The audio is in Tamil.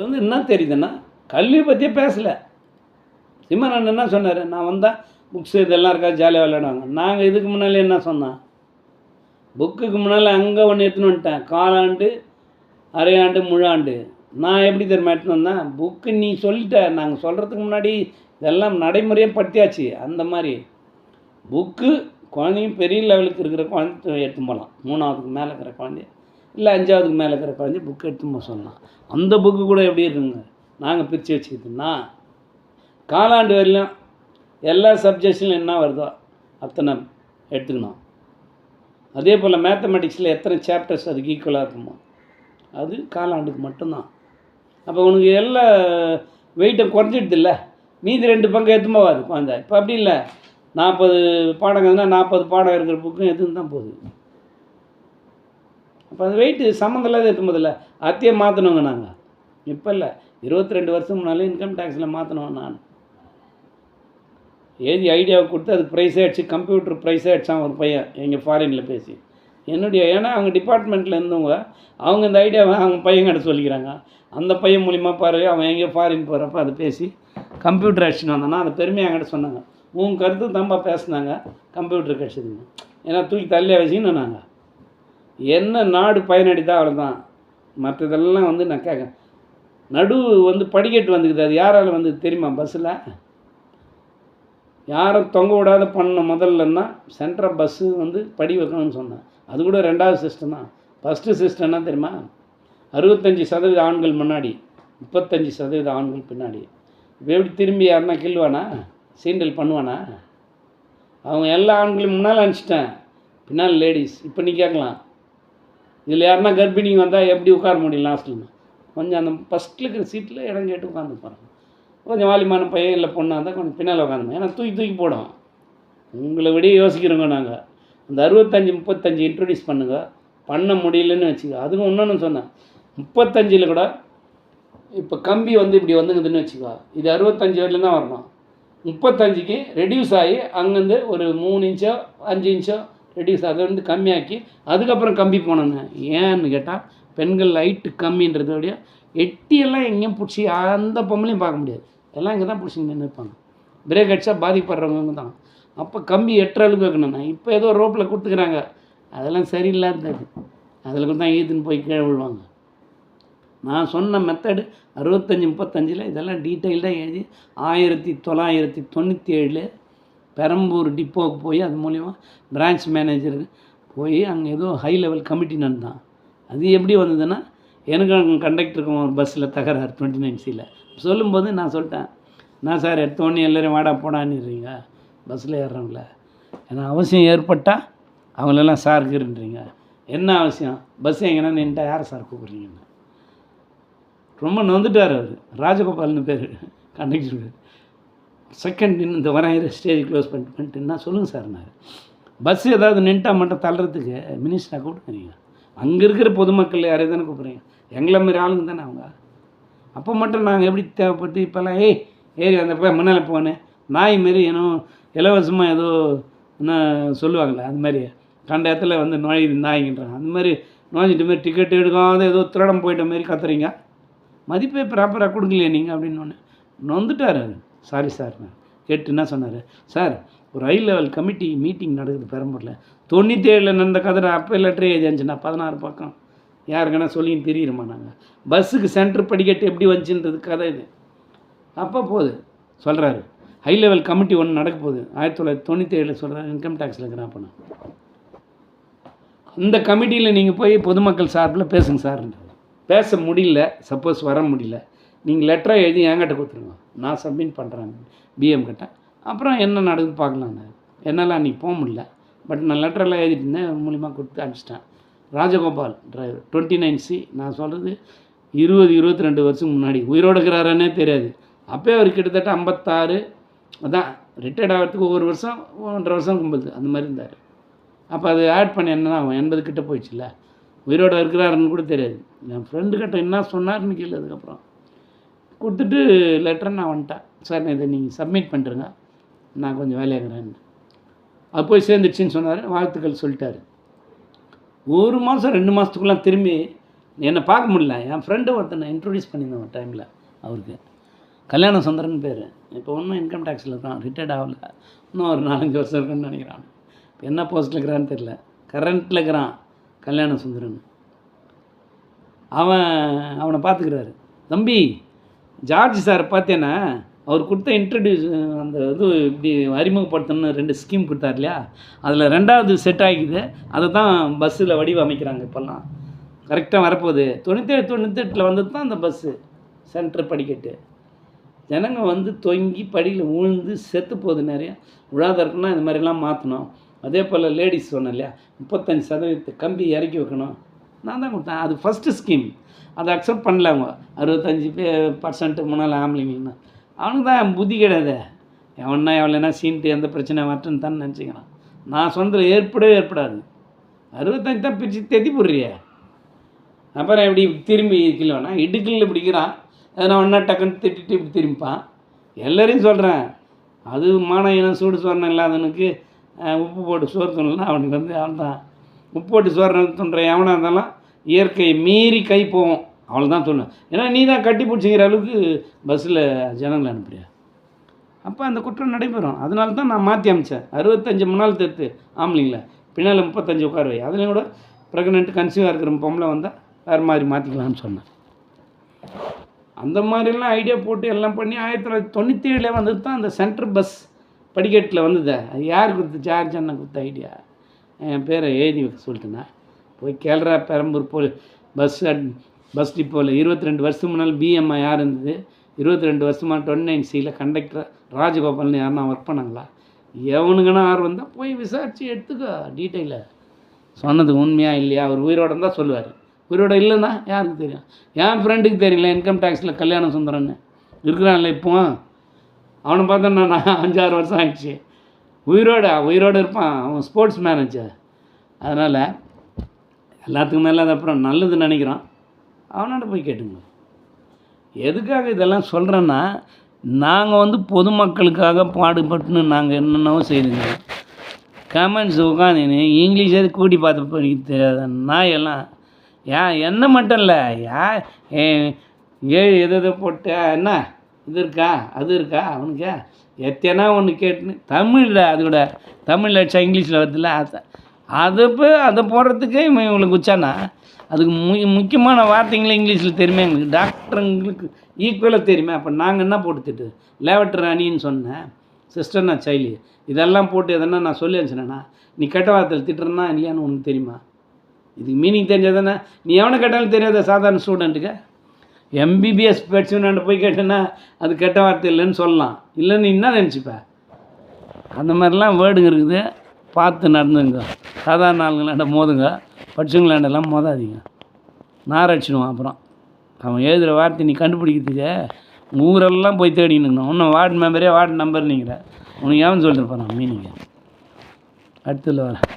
வந்து என்ன தெரியுதுன்னா, கல்வியை பற்றியே பேசலை. சிம்மரன் என்ன சொன்னார், நான் வந்தால் புக்ஸ் இதெல்லாம் இருக்கா ஜாலியாக விளையாடுவாங்க. நாங்கள் இதுக்கு முன்னாலே என்ன சொன்னோம், புக்குக்கு முன்னால் அங்கே ஒன்று எடுத்துன்னு வந்துட்டேன், காலாண்டு அரையாண்டு முழாண்டு. நான் எப்படி தெரியுமா எடுத்துன்னு வந்தேன், புக்கு நீ சொல்லிட்ட, நாங்கள் சொல்கிறதுக்கு முன்னாடி இதெல்லாம் நடைமுறையாக படுத்தியாச்சு. அந்த மாதிரி புக்கு குழந்தைங்க பெரிய லெவலுக்கு இருக்கிற குழந்தை எடுத்து போகலாம், 3ஆவதுக்கு மேலே இருக்கிற குழந்தை இல்லை 5ஆவதுக்கு மேலே இருக்கிற குழந்தை புக்கு எடுத்து போக சொல்லலாம். அந்த புக்கு கூட எப்படி இருக்குங்க நாங்கள் பிரித்து வச்சுக்கிட்டோம்னா, காலாண்டு வரையிலும் எல்லா சப்ஜெக்ட்ஸ்லையும் என்ன வருதோ அத்தனை எடுத்துக்கணும். அதே போல் மேத்தமெட்டிக்ஸில் எத்தனை சாப்டர்ஸ் அதுக்கு ஈக்குவலாக இருக்குமோ அது காலாண்டுக்கு மட்டும்தான். அப்போ உனக்கு எல்லா வெயிட்டும் குறைஞ்சிடுது இல்லை, மீதி 2 பங்கு எடுத்து போகாது குழந்தை. இப்போ அப்படி இல்லை, 40 பாடங்கள்னா 40 பாடம் இருக்கிற புக்கும் எதுன்னு தான் போகுது. அப்போ அந்த வெயிட்டு சம்மந்தெல்லாம் எடுத்து போதில்லை, அத்தையே மாற்றணுங்க நாங்கள். இப்போ இல்லை, 22 வருஷம் முன்னாலே இன்கம் டேக்ஸில் மாற்றணும். நான் ஏதி ஐடியாவை கொடுத்து அதுக்கு ப்ரைஸே அடிச்சு, கம்ப்யூட்டர் ப்ரைஸே அடித்தான் ஒரு பையன் எங்கள் ஃபாரினில் பேசி. என்னுடைய ஏன்னா அவங்க டிபார்ட்மெண்ட்டில் இருந்தவங்க அவங்க இந்த ஐடியாவை அவங்க பையன்கிட்ட சொல்லிக்கிறாங்க. அந்த பையன் மூலிமா பாரு அவன் எங்கேயோ ஃபாரின் போகிறப்ப அதை பேசி கம்ப்யூட்டர் அடிச்சுன்னு வந்தானா அந்த பெருமையை என்கிட்ட சொன்னாங்க. உன் கருத்து தம்பா பேசுனாங்க, கம்ப்யூட்டர் கிடச்சிதுங்க. ஏன்னா தூக்கி தள்ளியாக வச்சுன்னு நாங்கள் என்ன நாடு பயனடிதான் அவ்வளோதான். மற்றதெல்லாம் வந்து நான் கேட்க நடு வந்து படிக்கட்டு வந்துக்குது, அது யாரால் வந்து தெரியுமா? பஸ்ஸில் யாரும் தொங்க விடாத பண்ண முதல்லன்னா சென்ட்ரல் பஸ்ஸு வந்து படி வைக்கணும்னு சொன்னேன். அது கூட 2வது சிஸ்டம் தான். ஃபஸ்ட்டு சிஸ்டம் என்ன தெரியுமா? 65% ஆண்கள் முன்னாடி, 35% ஆண்கள் பின்னாடி. இப்போ எப்படி திரும்பி யாருன்னா கில்வானா, சீண்டல் பண்ணுவானா? அவங்க எல்லா ஆண்களையும் முன்னால் அனுப்பிச்சிட்டேன், பின்னால் லேடிஸ். இப்போ நீ கேட்கலாம், இதில் யாருன்னா கர்ப்பிணி வந்தால் எப்படி உட்கார முடியும் லாஸ்ட்டில்? கொஞ்சம் அந்த ஃபஸ்ட்டில் இருக்கிற சீட்டில் இடம் கேட்டு உட்காந்து போகிறாங்க. கொஞ்சம் வாலிமான பையன் இல்லை பொண்ணாக இருந்தால் கொஞ்சம் பின்னால் உட்காந்துங்க, ஏன்னா தூக்கி போடும். உங்களை விட யோசிக்கிறோங்க நாங்கள். அந்த 65-35 இன்ட்ரடியூஸ் பண்ணுங்க, பண்ண முடியலன்னு வச்சுக்கோ. அதுக்கும் இன்னொன்று சொன்னேன், 35 கூட இப்போ கம்பி வந்து இப்படி வந்துங்குதுன்னு வச்சுக்கோ, இது 65 வரையிலும் தான் வரணும். 35க்கு ரெடியூஸ் ஆகி அங்கேருந்து ஒரு 3 இன்ச்சோ 5 இன்ச்சோ ரெடியூஸ் அதை வந்து கம்மியாக்கி அதுக்கப்புறம் கம்பி போனோங்க. ஏன்னு கேட்டால் பெண்கள் ஹைட்டு கம்மின்றதோடைய எட்டியெல்லாம் எங்கேயும் பிடிச்சி அந்த பொம்பளையும் பார்க்க முடியாது, எல்லாம் இங்கே தான் பிடிச்சி நின்று இருப்பாங்க. பிரேக் அடித்தா பாதிப்படுறவங்க தான். அப்போ கம்பி 8 அளவுக்கு வைக்கணுண்ணா. இப்போ ஏதோ ரோப்பில் கொடுத்துக்கிறாங்க, அதெல்லாம் சரியில்லாதது. அதில் கூட தான் ஈத்துன்னு போய் கீழே விழுவாங்க. நான் சொன்ன மெத்தடு 65-35 இதெல்லாம் டீட்டெயில்டாக எழுதி 1997 பெரம்பூர் டிப்போவுக்கு போய் அது மூலிமா பிரான்ச் மேனேஜர் போய் அங்கே ஏதோ ஹை லெவல் கமிட்டி நடந்தான். அது எப்படி வந்ததுன்னா, எனக்கு கண்டக்டருக்கும் ஒரு பஸ்ஸில் தகராறு 29C சொல்லும்போது நான் சொல்லிட்டேன், நான் சார் எடுத்தோடனே எல்லோரும் வாடா போடான்னுறீங்க பஸ்ஸில் ஏறுறவங்கள, ஏன்னா அவசியம் ஏற்பட்டால் அவங்களெல்லாம் சார்க்குறீங்க. என்ன அவசியம்? பஸ் எங்கன்னா நின்ட்டா யாரை சார் கூப்பிட்றீங்கன்னு ரொம்ப நொந்துட்டார் அவர். ராஜகோபால்னு பேர் கண்டக்டருக்கு. செகண்ட் இந்த வரேன் ஸ்டேஜ் க்ளோஸ் பண்ணிட்டுன்னா சொல்லுங்கள் சார். நான் பஸ் ஏதாவது நின்ட்டா மட்டும் தள்ளுறதுக்கு மினிஸ்டராக கூப்பிட்டுறீங்க, அங்கே இருக்கிற பொதுமக்கள் யாரையும் தானே கூப்பிட்றீங்க, எங்களை மாரி ஆளுங்க தானே அவங்க. அப்போ மட்டும் நாங்கள் எப்படி தேவைப்பட்டு இப்போல்லாம் ஏறி வந்தப்போ முன்னால் போனேன் நாய் மாரி ஏன்னோ இலவசமாக ஏதோ என்ன சொல்லுவாங்களே, அது மாதிரி கண்ட இடத்துல வந்து நுழையுது நாய்கின்றாங்க. அந்த மாதிரி நுழைஞ்சிட்டு மாரி டிக்கெட் எடுக்காத ஏதோ திருடம் போயிட்ட மாரி கத்துறீங்க, மதிப்பே ப்ராப்பராக கொடுக்கலையே நீங்கள் அப்படின்னு ஒன்று நொந்துட்டார். Sorry sir. நான் கேட்டு என்ன சொன்னார், சார் ஒரு ஹை லெவல் கமிட்டி மீட்டிங் நடக்குது பெரம்பூரில், 97 நடந்த கதை அப்போ லெட்டரே எழுதி அனுச்சுன்னா 16 பக்கம் யாருக்குன்னா சொல்லின்னு தெரியுமா? நாங்கள் பஸ்ஸுக்கு சென்டர் படிக்கட்டு எப்படி வந்துச்சுன்றது கதை இது. அப்போ போகுது சொல்கிறாரு, ஹை லெவல் கமிட்டி ஒன்று நடக்க போகுது 1997 சொல்கிறாரு, இன்கம் டேக்ஸில் இருக்கிறேன். அப்போ நான் அந்த கமிட்டியில் நீங்கள் போய் பொதுமக்கள் சார்பில் பேசுங்க சார்ன்றது. பேச முடியல, சப்போஸ் வர முடியல, நீங்கள் லெட்டராக எழுதி என்கிட்ட கொடுத்துருங்க, நான் சப்மிட் பண்ணுறேன் பிஎம் கிட்ட. அப்புறம் என்ன நடக்குது பார்க்கலாம். என்னால் அன்றைக்கி போக முடியல, பட் நான் லெட்டரெல்லாம் எழுதிட்டு இருந்தேன், மூலிமா கொடுத்து அனுப்பிச்சிட்டேன். Rajagopal driver 29C. நான் சொல்கிறது 20-22 வருஷம் முன்னாடி உயிரோடு இருக்கிறாரன்னே தெரியாது. அப்போயே அவர் கிட்டத்தட்ட 56 அதான் ரிட்டையர்ட் ஆகிறதுக்கு ஒவ்வொரு வருஷம் 1.5 வருஷம் கும்பது அந்த மாதிரி இருந்தார். அப்போ அது ஆட் பண்ணி என்னன்னா 80 கிட்ட போயிடுச்சுல்ல, உயிரோடு இருக்கிறாருன்னு கூட தெரியாது. என் ஃப்ரெண்டு கிட்ட என்ன சொன்னார்னு கேள்வி. அதுக்கப்புறம் கொடுத்துட்டு லெட்டரை நான் வந்துட்டேன், சார் இதை நீங்கள் சப்மிட் பண்ணிட்டுருங்க, நான் கொஞ்சம் வேலையாகிறேன்னு. அது போய் சேர்ந்துடுச்சின்னு சொன்னார், வாழ்த்துக்கள் சொல்லிட்டாரு. 1 மாதம் 2 மாதத்துக்குலாம் திரும்பி என்னை பார்க்க முடியல. என் ஃப்ரெண்டு ஒருத்தனை இன்ட்ரடியூஸ் பண்ணியிருந்தேன் ஒரு டைமில் அவருக்கு. கல்யாண சுந்தரன் பேர். இப்போ ஒன்றும் இன்கம் டேக்ஸில் இருக்கான், ரிட்டையர்ட் ஆகல. இன்னும் ஒரு 4-5 வருஷம் இருக்குன்னு நினைக்கிறான். இப்போ என்ன போஸ்ட்டில் இருக்கிறான்னு தெரில. கரண்ட்டில் இருக்கிறான் கல்யாண சுந்தரன். அவனை பார்த்துக்கிறாரு. தம்பி ஜார்ஜ் சார் பார்த்தேன்னா அவர் கொடுத்த இன்ட்ரடியூஸ் அந்த இது இப்படி அறிமுகப்படுத்தணும்னு 2 ஸ்கீம் கொடுத்தார் இல்லையா, அதில் 2வது செட் ஆகிக்குது. அதை தான் பஸ்ஸில் வடிவமைக்கிறாங்க இப்போல்லாம். கரெக்டாக வரப்போகுது. 97-98 வந்தது தான் அந்த பஸ்ஸு சென்ட்ரு படிக்கட்டு. ஜனங்க வந்து தொங்கி படியில் விழுந்து செத்து போகுது. நிறையா விழாத இருக்குன்னா இந்த மாதிரிலாம் மாற்றணும். அதே போல் லேடிஸ் சொன்னேன் இல்லையா, 35% கம்பி இறக்கி வைக்கணும். நான் தான் கொடுத்தேன். அது ஃபஸ்ட்டு ஸ்கீம். அதை அக்செப்ட் பண்ணல அவங்க. 65% முன்னால் ஆம்பளைங்கன்னா அவனுக்கு தான் புத்தி கிடையாது. எவனா எவ்வளோனா சீன்ட்டு எந்த பிரச்சனை வரட்டுன்னு தான் நினச்சிக்கிறான். நான் சொந்தத்தில் ஏற்படாது. 65 தான் பிரித்து தெத்தி போடுறிய. அப்புறம் எப்படி திரும்பி கிலோனா இடுக்கில் பிடிக்கிறான். நான் ஒன்றா டக்குன்னு திட்டிட்டு இப்படி திரும்பிப்பான். எல்லோரையும் சொல்கிறேன். அது மானம் சூடு சோறுனம் இல்லாதவனுக்கு உப்பு போட்டு சோறு தூண்டலாம். அவனுக்கு வந்து அவன் தான் உப்பு போட்டு சோறு தூண்டுற எவனாக இருந்தாலும் இயற்கையை மீறி கை போவோம். அவளை தான் சொல்லணும். ஏன்னா நீ தான் கட்டி பிடிச்சிக்கிற அளவுக்கு பஸ்ஸில் ஜனங்களை அனுப்புறியா. அப்போ அந்த குற்றம் நடைபெறும். அதனால தான் நான் மாற்றி அமிச்சேன். 65 முன்னால் தெத்து ஆம்பளைங்கள, பின்னால் 35 உட்கார வை. அதுலேயும் கூட ப்ரெக்னென்ட் கன்சீவாக இருக்கிற பொம்பளை வந்தால் வேறு மாதிரி மாற்றிக்கலான்னு சொன்னேன். அந்த மாதிரிலாம் ஐடியா போட்டு எல்லாம் பண்ணி 1997 வந்தது தான் அந்த சென்ட்ரு பஸ் படிக்கட்டில் வந்தது. அது யார் கொடுத்து? ஜார்ஜ் அண்ணன் கொடுத்த ஐடியா. என் பேரை எழுதி வைக்க சொல்லிட்டுனா போய் கேள்றா. பெரம்பூர் பஸ் டிப்போவில் 22 வருஷத்துக்கு முன்னால் பிஎம்ஐ யார் இருந்தது? 22 வருஷமாக 29C கண்டக்டர் ராஜகோபால்னு யாருன்னா ஒர்க் பண்ணாங்களா? எவனுக்குன்னா ஆர்வம் தான் போய் விசாரித்து எடுத்துக்கோ டீட்டெயிலை. சொன்னது உண்மையாக இல்லையா? அவர் உயிரோடு தான் சொல்லுவார். உயிரோடு இல்லைன்னா யாருக்கு தெரியும்? என் ஃப்ரெண்டுக்கு தெரியல. இன்கம் டேக்ஸில் கல்யாண சுந்தரன்னு இருக்கிறான்ல இப்போ. அவனை பார்த்தா நான் 5-6 வருஷம் ஆகிடுச்சு. உயிரோடு இருப்பான். அவன் ஸ்போர்ட்ஸ் மேனேஜர். அதனால் எல்லாத்துக்கும் மேலே அது அப்புறம் நல்லது நினைக்கிறான். அவனோட போய் கேட்டுங்க. எதுக்காக இதெல்லாம் சொல்கிறேன்னா, நாங்கள் வந்து பொதுமக்களுக்காக பாடுபட்டுன்னு நாங்கள் என்னென்னவோ செய்துங்க. கமெண்ட்ஸ் உட்காந்துன்னு இங்கிலீஷே கூட்டி பார்த்து படிக்க தெரியாத நாயெல்லாம் என்ன மட்டும் இல்லை, எதை போட்டு என்ன இது இருக்கா அது இருக்கா அவனுக்கு எத்தனா ஒன்று கேட்டுன்னு தமிழில் அது கூட தமிழில் அடிச்சா இங்கிலீஷில் வருதுல்ல, அதை போடுறதுக்கே இவங்களுக்கு உச்சானா. அதுக்கு முக்கியமான வார்த்தைங்களே இங்கிலீஷில் தெரியுமே. எங்களுக்கு டாக்டருங்களுக்கு ஈக்குவலாக தெரியுமே. அப்போ நாங்கள் என்ன போட்டு திட்டு லேவட்டர் அணின்னு சொன்னேன். சிஸ்டர் நான் சைலி இதெல்லாம் போட்டு எதனா நான் சொல்லி அனுப்பிச்சினேண்ணா, நீ கெட்ட வார்த்தையில் திட்டுறேன்னா இல்லையான்னு உனக்கு தெரியுமா? இதுக்கு மீனிங் தெரிஞ்சது தானே. நீ எவனை கேட்டாலும் தெரியாத சாதாரண ஸ்டூடெண்ட்டுக்கு. எம்பிபிஎஸ் படிச்சுன்னு போய் கேட்டேன்னா அது கெட்ட வார்த்தை இல்லைன்னு சொல்லலாம். இல்லைன்னு என்ன நினச்சிப்ப? அந்த மாதிரிலாம் வேர்டுங்க இருக்குது. பார்த்து நடந்துங்க. சாதாரண ஆளுங்களாண்ட மோதுங்க, படிச்சவங்களாண்டெல்லாம் மோதாதீங்க. நார் அடிச்சிடுவான். அப்புறம் அவன் எழுதுகிற வார்த்தை நீ கண்டுபிடிக்கிறதுக்கு ஊரெல்லாம் போய் தேடிக்கணும். இன்னும் வார்டு மெம்பரே வார்டு நம்பர் நீங்கிற உனக்கு ஏன்னு சொல்லிட்டு போகிறான் மீனிங்க. அடுத்ததில் வர